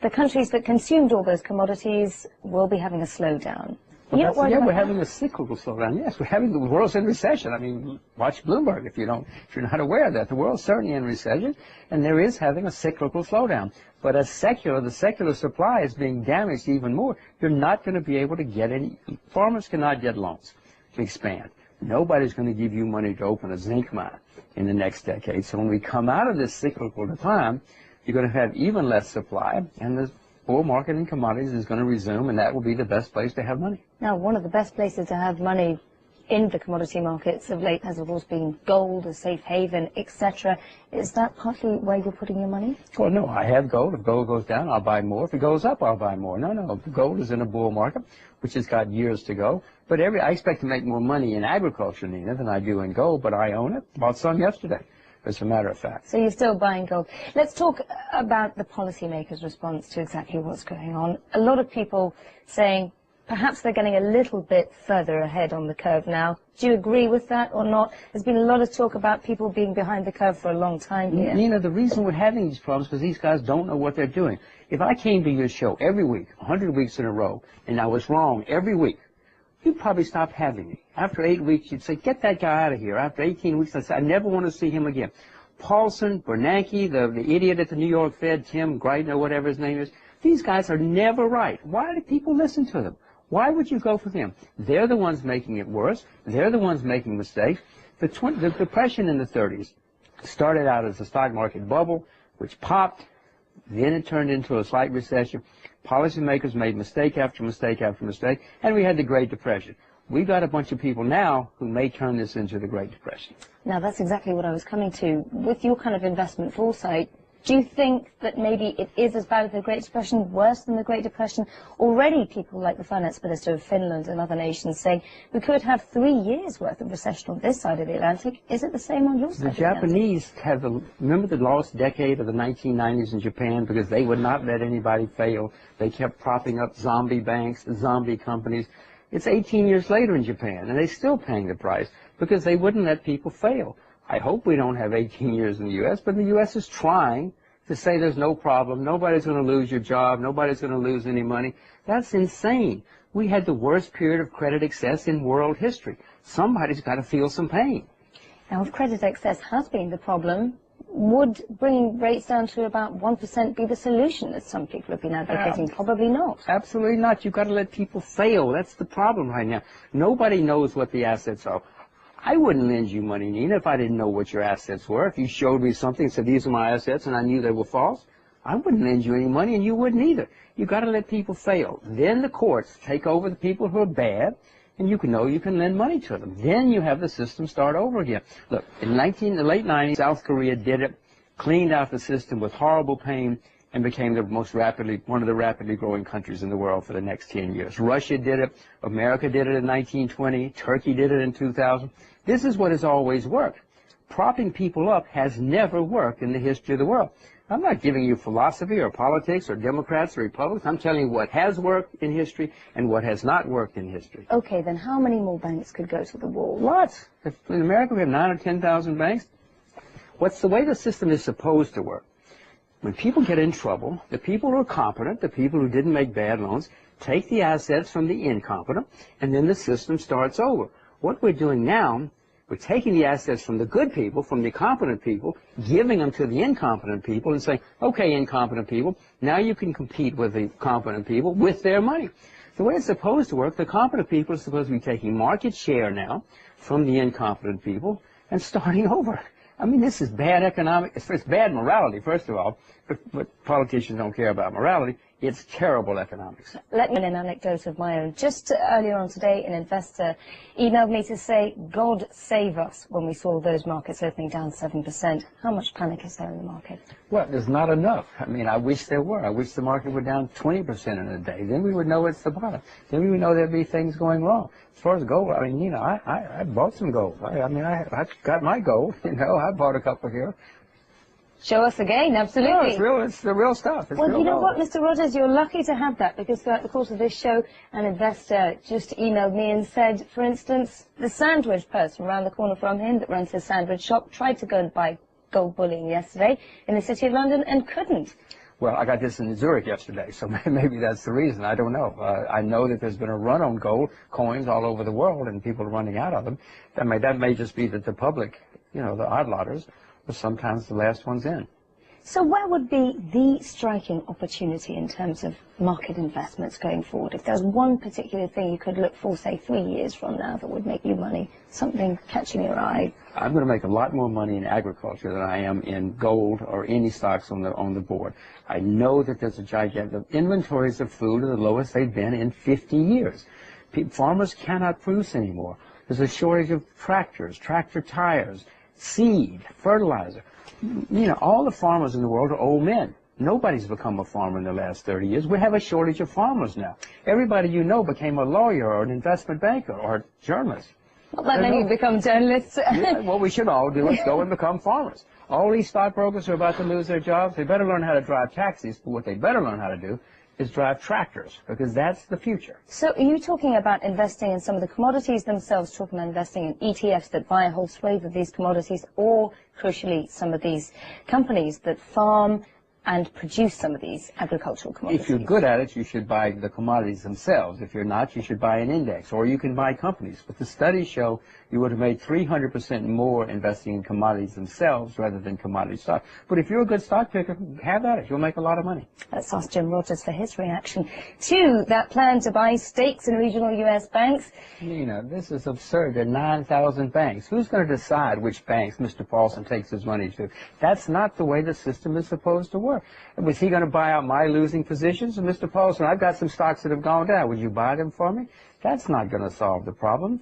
the countries that consumed all those commodities will be having a slowdown. Well, we're having a cyclical slowdown. Yes, the world's in recession. I mean, watch Bloomberg if you're not aware of that. The world's certainly in recession, and there is having a cyclical slowdown. But the secular supply is being damaged even more. You're not going to be able to get any. Farmers cannot get loans to expand. Nobody's going to give you money to open a zinc mine in the next decade. So when we come out of this cyclical decline, you're going to have even less supply, and the bull market in commodities is going to resume, and that will be the best place to have money. Now, one of the best places to have money in the commodity markets of late has, of course, been gold, a safe haven, etc. Is that partly where you're putting your money? Well, no, I have gold. If gold goes down, I'll buy more. If it goes up, I'll buy more. No, gold is in a bull market, which has got years to go. But I expect to make more money in agriculture, Nina, than I do in gold, but I own it. Bought some yesterday, as a matter of fact. So you're still buying gold. Let's talk about the policymakers' response to exactly what's going on. A lot of people saying perhaps they're getting a little bit further ahead on the curve now. Do you agree with that or not? There's been a lot of talk about people being behind the curve for a long time here. Nina, the reason we're having these problems is because these guys don't know what they're doing. If I came to your show every week, 100 weeks in a row, and I was wrong every week, you'd probably stop having me. After 8 weeks, you'd say, get that guy out of here. After 18 weeks, I'd say, I never want to see him again. Paulson, Bernanke, the idiot at the New York Fed, Tim Greiten, or whatever his name is, these guys are never right. Why do people listen to them? Why would you go for them? They're the ones making it worse. They're the ones making mistakes. The Depression in the 30s started out as a stock market bubble, which popped. Then it turned into a slight recession. Policymakers made mistake after mistake after mistake, and we had the Great Depression. We've got a bunch of people now who may turn this into the Great Depression. Now, that's exactly what I was coming to. With your kind of investment foresight, do you think that maybe it is as bad as the Great Depression, worse than the Great Depression? Already people like the Finance Minister of Finland and other nations saying we could have 3 years' worth of recession on this side of the Atlantic. Is it the same on your side of the Atlantic? The Japanese remember the lost decade of the 1990s in Japan because they would not let anybody fail. They kept propping up zombie banks, zombie companies. It's 18 years later in Japan, and they're still paying the price because they wouldn't let people fail. I hope we don't have 18 years in the U.S., but the U.S. is trying to say there's no problem, nobody's going to lose your job, nobody's going to lose any money. That's insane. We had the worst period of credit excess in world history. Somebody's got to feel some pain. Now, if credit excess has been the problem, would bringing rates down to about 1% be the solution, as some people have been advocating? Probably not. Absolutely not. You've got to let people fail. That's the problem right now. Nobody knows what the assets are. I wouldn't lend you money, Nina, if I didn't know what your assets were. If you showed me something and said, these are my assets, and I knew they were false, I wouldn't lend you any money, and you wouldn't either. You've got to let people fail. Then the courts take over the people who are bad, and you can lend money to them. Then you have the system start over again. Look, in the late 90s, South Korea did it, cleaned out the system with horrible pain, and became one of the rapidly growing countries in the world for the next 10 years. Russia did it. America did it in 1920. Turkey did it in 2000. This is what has always worked. Propping people up has never worked in the history of the world. I'm not giving you philosophy or politics or Democrats or Republicans. I'm telling you what has worked in history and what has not worked in history. Okay, then how many more banks could go to the wall? Lots. In America, we have 9,000 or 10,000 banks. What's the way the system is supposed to work? When people get in trouble, the people who are competent, the people who didn't make bad loans, take the assets from the incompetent, and then the system starts over. What we're doing now, we're taking the assets from the good people, from the competent people, giving them to the incompetent people and saying, okay, incompetent people, now you can compete with the competent people with their money. The way it's supposed to work, the competent people are supposed to be taking market share now from the incompetent people and starting over. I mean, this is bad economics. It's bad morality, first of all, but politicians don't care about morality. It's terrible economics. Let me an anecdote of my own. Just earlier on today, an investor emailed me to say, God save us, when we saw those markets opening down 7%. How much panic is there in the market? Well, there's not enough. I mean, I wish there were. I wish the market were down 20% in a day. Then we would know it's the bottom. Then we would know there'd be things going wrong. As far as gold, I mean, you know, I bought some gold. I got my gold. You know, I bought a couple here. Show us again, absolutely. No, it's the real stuff. It's well, real you know gold. what, Mr. Rogers, you're lucky to have that, because throughout the course of this show, an investor just emailed me and said, for instance, the sandwich person around the corner from him that runs his sandwich shop tried to go and buy gold bullion yesterday in the City of London and couldn't. Well, I got this in Zurich yesterday, so maybe that's the reason. I don't know. I know that there's been a run on gold coins all over the world, and people are running out of them. That may just be that the public, the odd lotters, are sometimes the last ones in. So where would be the striking opportunity in terms of market investments going forward? If there's one particular thing you could look for, say, 3 years from now that would make you money, something catching your eye? I'm going to make a lot more money in agriculture than I am in gold or any stocks on the board. I know that there's a gigantic, the inventories of food are the lowest they've been in 50 years. Farmers cannot produce anymore. There's a shortage of tractors, tractor tires, seed, fertilizer. All the farmers in the world are old men. Nobody's become a farmer in the last 30 years. We have a shortage of farmers now. Everybody you know became a lawyer or an investment banker or a journalist. Not that many become journalists. Yeah, what we should all do is go and become farmers. All these stockbrokers are about to lose their jobs. They better learn how to drive taxis, but what they better learn how to do is drive tractors, because that's the future. So are you talking about investing in some of the commodities themselves, talking about investing in ETFs that buy a whole swathe of these commodities, or, crucially, some of these companies that farm and produce some of these agricultural commodities? If you're good at it, you should buy the commodities themselves. If you're not, you should buy an index, or you can buy companies. But the studies show you would have made 300% more investing in commodities themselves rather than commodity stock. But if you're a good stock picker, have at it. You'll make a lot of money. Let's ask Jim Rogers for his reaction to that plan to buy stakes in regional U.S. banks. This is absurd. There are 9,000 banks. Who's going to decide which banks Mr. Paulson takes his money to? That's not the way the system is supposed to work. Was he going to buy out my losing positions? And Mr. Paulson, I've got some stocks that have gone down. Would you buy them for me? That's not going to solve the problem.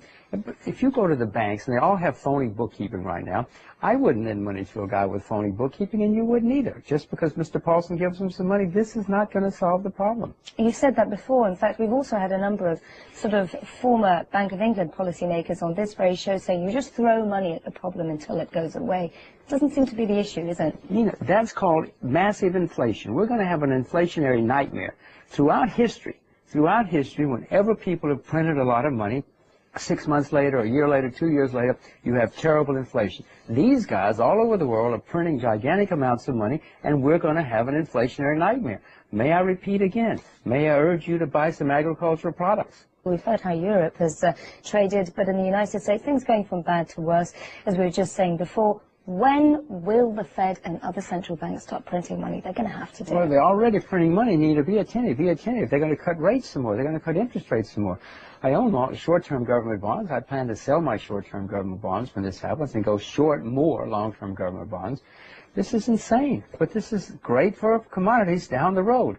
If you go to the banks, and they all have phony bookkeeping right now, I wouldn't lend money to a guy with phony bookkeeping, and you wouldn't either. Just because Mr. Paulson gives him some money, this is not going to solve the problem. You said that before. In fact, we've also had a number of sort of former Bank of England policymakers on this very show saying you just throw money at the problem until it goes away. It doesn't seem to be the issue, is it? That's called massive inflation. We're going to have an inflationary nightmare. Throughout history, whenever people have printed a lot of money, 6 months later, a year later, 2 years later, you have terrible inflation. These guys all over the world are printing gigantic amounts of money, and we're going to have an inflationary nightmare. May I repeat again? May I urge you to buy some agricultural products? We've heard how Europe has traded, but in the United States, things going from bad to worse. As we were just saying before, when will the Fed and other central banks start printing money? They're going to have to do Well, it. they're already printing money. Need to be attentive. Be attentive. They're going to cut rates some more. They're going to cut interest rates some more. I own short-term government bonds. I plan to sell my short-term government bonds when this happens and go short more long-term government bonds. This is insane, but this is great for commodities down the road.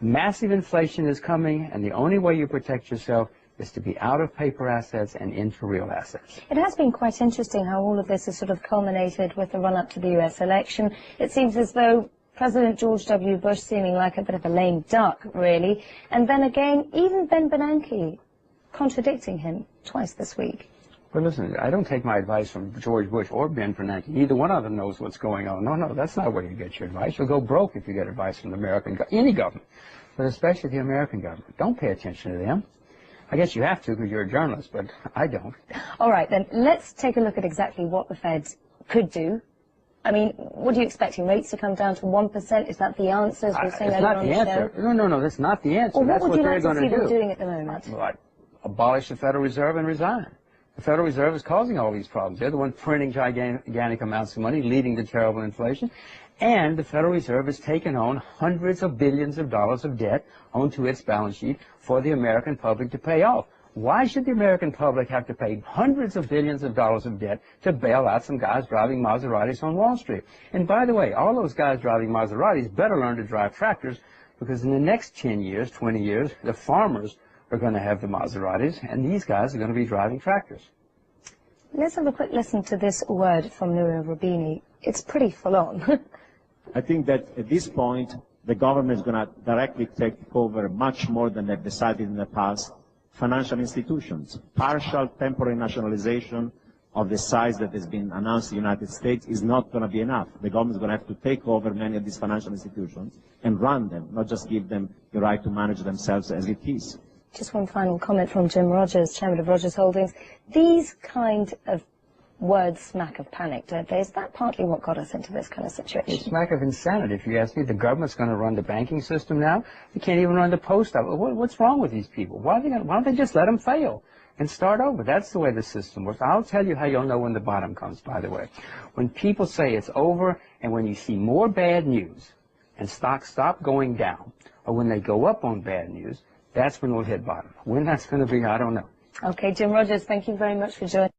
Massive inflation is coming, and the only way you protect yourself is to be out of paper assets and into real assets. It has been quite interesting how all of this has sort of culminated with the run-up to the U.S. election. It seems as though President George W. Bush seeming like a bit of a lame duck, really. And then again, even Ben Bernanke contradicting him twice this week. Well, listen, I don't take my advice from George Bush or Ben Bernanke. Neither one of them knows what's going on. No, that's not where you get your advice. You'll go broke if you get advice from any government, but especially the American government. Don't pay attention to them. I guess you have to because you're a journalist, but I don't. All right, then, let's take a look at exactly what the Fed could do. I mean, what are you expecting? Rates to come down to 1%? Is that the answer? As we're saying it's not the answer. No, that's not the answer. Or that's what would you they're like going to see do. them doing at the moment? Well, abolish the Federal Reserve and resign. The Federal Reserve is causing all these problems. They're the one printing gigantic amounts of money, leading to terrible inflation. And the Federal Reserve has taken on hundreds of billions of dollars of debt onto its balance sheet for the American public to pay off. Why should the American public have to pay hundreds of billions of dollars of debt to bail out some guys driving Maseratis on Wall Street? And by the way, all those guys driving Maseratis better learn to drive tractors, because in the next 10 years, 20 years, the farmers are going to have the Maseratis, and these guys are going to be driving tractors. Let's have a quick listen to this word from Nouriel Roubini. It's pretty full on. I think that at this point, the government is going to directly take over much more than they've decided in the past. Financial institutions, partial temporary nationalization of the size that has been announced in the United States is not going to be enough. The government is going to have to take over many of these financial institutions and run them, not just give them the right to manage themselves as it is. Just one final comment from Jim Rogers, Chairman of Rogers Holdings. These kind of words smack of panic, don't they? Is that partly what got us into this kind of situation? It's smack of insanity. If you ask me, the government's going to run the banking system now. They can't even run the post office. What's wrong with these people? Why don't they just let them fail and start over? That's the way the system works. I'll tell you how you'll know when the bottom comes, by the way. When people say it's over and when you see more bad news and stocks stop going down, or when they go up on bad news, that's when we'll hit bottom. When that's going to be, I don't know. Okay, Jim Rogers, thank you very much for joining.